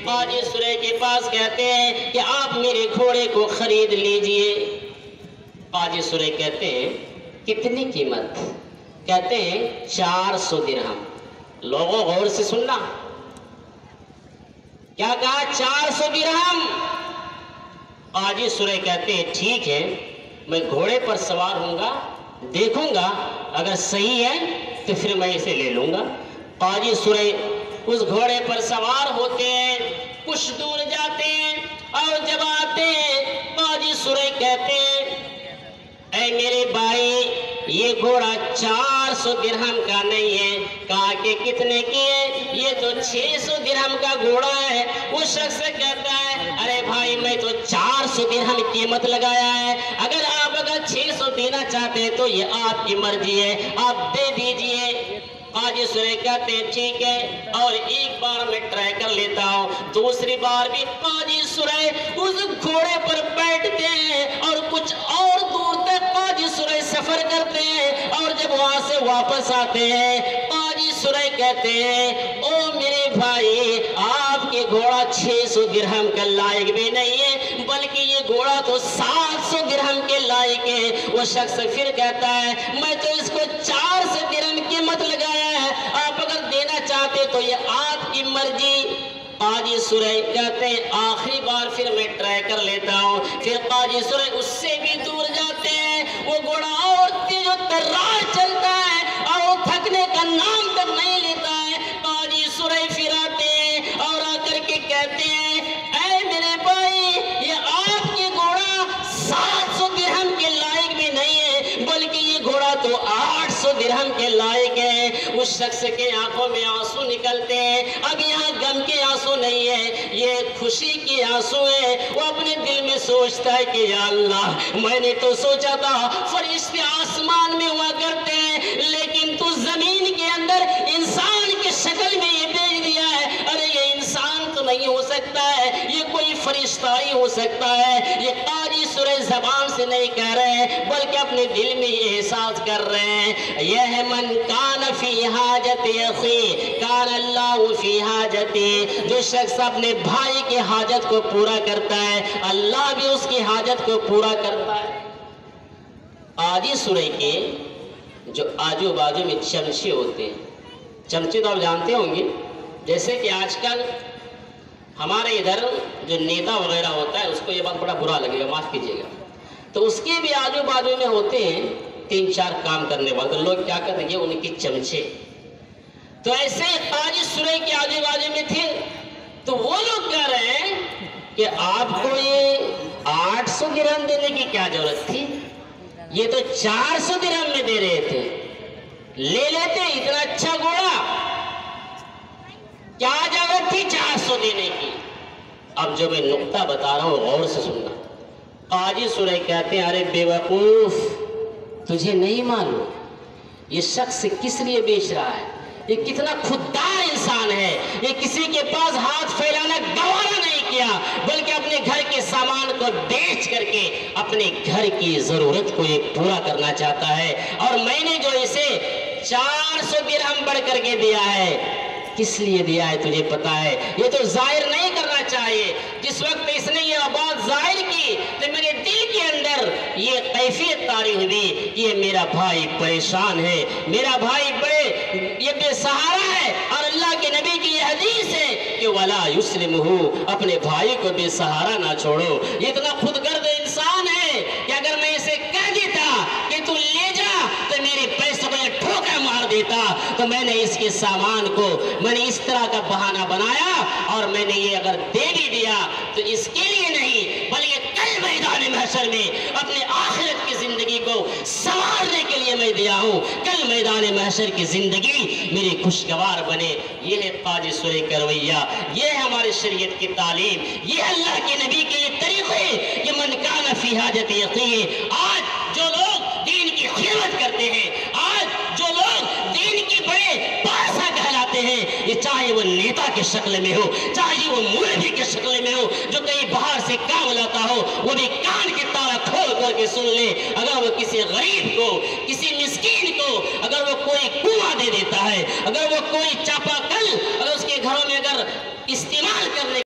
قاضی سرے کے پاس کہتے ہیں کہ آپ میرے گھوڑے کو خرید لیجئے۔ قاضی سرے کہتے ہیں کتنی قیمت؟ کہتے ہیں 400 درہم۔ لوگوں غور سے سننا، کیا کہا؟ 400 درہم۔ قاضی سرے کہتے ہیں ٹھیک ہے، میں گھوڑے پر سوار ہوں گا، دیکھوں گا، اگر صحیح ہے تو پھر میں اسے لے لوں گا۔ قاضی سرے اس گھوڑے پر سوار ہوتے ہیں، کچھ دور جاتے ہیں اور جب آتے ہیں قاضی سرے کہتے ہیں اے میرے بھائی یہ گھوڑا 400 درہم کا نہیں ہے۔ کہا کہ کتنے کی ہے؟ یہ تو 600 درہم کا گھوڑا ہے۔ اس شخص سے کہتا ہے ارے بھائی میں تو 400 درہم قیمت لگایا ہے، اگر 600 دینا چاہتے ہیں تو یہ آپ کی مرضی ہے، آپ دے دیجئے۔ قاضی سرے کہتے ہیں ٹھیک ہے، اور ایک بار میں ٹرائی کر لیتا ہوں۔ دوسری بار بھی قاضی سرے اس گھوڑے پر بیٹھتے ہیں اور کچھ اور دور تک قاضی سرے سفر کرتے ہیں، اور جب وہاں سے واپس آتے ہیں قاضی سرے کہتے ہیں او میرے بھائی آپ کے گھوڑا 600 درہم کا لائق بھی نہیں ہے، بلکہ یہ گھوڑا تو 700 درہم کے لائق ہے۔ وہ شخص پھر کہتا ہے میں تو اس کو 400 درہم قیمت لگایا ہے، آپ اگر دینا چاہتے تو یہ آپ کی مرضی۔ قاضی سرے کہتے ہیں آخری بار پھر میں ٹرائی کر لیتا ہوں۔ پھر قاضی سرے اس سے بھی دور جاتے ہیں، وہ گھوڑا اور تیز و ترار چلتا ہے اور تھکنے کا نام تک نہیں لیتا ہے۔ قاضی سرے پھر آتے ہیں اور آ کر کے کہتے ہیں اے میرے بھائی یہ آپ کے گھوڑا 700 درہم کے لائق بھی نہیں ہے، بلکہ یہ گھوڑا تو 800 درہم کے لائق ہے۔ اس شخص کے آنکھوں میں آنسو نکلتے ہیں۔ اب یہاں غم کے آنسو نہیں ہے، یہ خوشی کے آنسو ہیں۔ وہ اپنے دل میں سوچتا ہے کہ یا اللہ میں نے تو سوچا تھا فرشتے آسمان میں ہوا کرتے ہیں، لیکن تو زمین کے اندر انسان کی شکل میں یہ بھیج دیا ہے۔ ارے یہ انسان تو نہیں ہو سکتا ہے، یہ کوئی فرشتہ ہی ہو سکتا ہے۔ یہ قاضی سرے زبان سے نہیں کہہ رہے ہیں بلکہ اپنے دل میں یہ احساس کر رہے ہیں یہ من کان فی حاجت اخی کان اللہ فی حاجتی۔ جو شخص اپنے بھائی کے حاجت کو پورا کرتا ہے اللہ بھی اس کی حاجت کو پورا کرتا ہے۔ قاضی سرے کے جو آجو بازو میں چمچے ہوتے ہیں، چمچے تو آپ جانتے ہوں گے، جیسے کہ آج کل ہمارے ادھر جو نیتا وغیرہ ہوتا ہے اس کو یہ بات بڑا برا لگے گا، معاف کیجیے گا، تو اس کے بھی آجو بازو میں ہوتے ہیں 3-4 کام کرنے والے، تو لوگ کیا کرتے ہیں ان کی چمچے۔ تو ایسے قاضی سرے کے آجو بازو میں تھے، تو وہ لوگ کہہ رہے ہیں کہ آپ کو یہ 800 درہم دینے کی کیا ضرورت تھی، یہ تو 400 درہم میں دے رہے تھے، لے لیتے اتنا اچھا گھوڑا، کیا ضرورت تھی 400 دینے کی۔ اب جو میں نقطہ بتا رہا ہوں غور سے سننا۔ قاضی سرے کہتے ہیں ارے بے وقوف، تجھے نہیں معلوم یہ شخص کس لیے بیچ رہا ہے، یہ کتنا خوددار انسان ہے، یہ کسی کے پاس ہاتھ پھیلانا گوارا نہیں کیا، بلکہ اپنے گھر کے سامان کو بیچ کر کے اپنے گھر کی ضرورت کو یہ پورا کرنا چاہتا ہے، اور میں نے جو اسے 400 درہم بڑھ کر کے دیا ہے، کس لیے دیا ہے تجھے پتا ہے؟ یہ تو ظاہر نہیں کرنا چاہیے۔ جس وقت اس نے یہ بات ظاہر کی تو میرے دل کے اندر یہ کیفیت طاری ہوئی، یہ میرا بھائی پریشان ہے، میرا بھائی بڑے یہ بے سہارا ہے، اور اللہ کے نبی کی یہ حدیث ہے کہ وَلَا يُسْلِمُهُ، اپنے بھائی کو بے سہارا نہ چھوڑو۔ یہ اتنا خود گرد انسان ہے کہ اگر میں اسے کہہ دیتا کہ تو لے جا تو میرے پیسوں کو یہ ٹھوکا مار دیتا، تو میں نے اس کے سامان کو میں نے اس طرح کا بہانہ بنایا، اور میں نے یہ اگر دے بھی دیا تو اس کے لیے نہیں بلکہ کل میدان محشر میں اپنے آخرت کی زندگی کو سنوارنے کے لیے میں دیا ہوں، کل میدان محشر کی زندگی میری خوشگوار بنے۔ یہ ہے قاضی سرے کا رویہ، یہ ہے ہمارے شریعت کی تعلیم، یہ اللہ کے نبی کے یہ طریقے کہ من کان فی حاجت اخیہ۔ آج جو لوگ دین کی خدمت کرتے ہیں، آج جو لوگ دین کی بڑے پارسا کہلاتے ہیں، یہ چاہے وہ نیتا کے شکل میں ہو، چاہے وہ مولوی کے شکل میں ہو، جو کہیں باہر سے کام لاتا ہو، وہ بھی کان کے تارا کھول کر کے سن لے۔ اگر وہ کسی غریب کو، کسی مسکین کو اگر وہ کوئی کنواں دے دیتا ہے، اگر وہ کوئی چاپا کل اگر اس کے گھروں میں اگر استعمال کرنے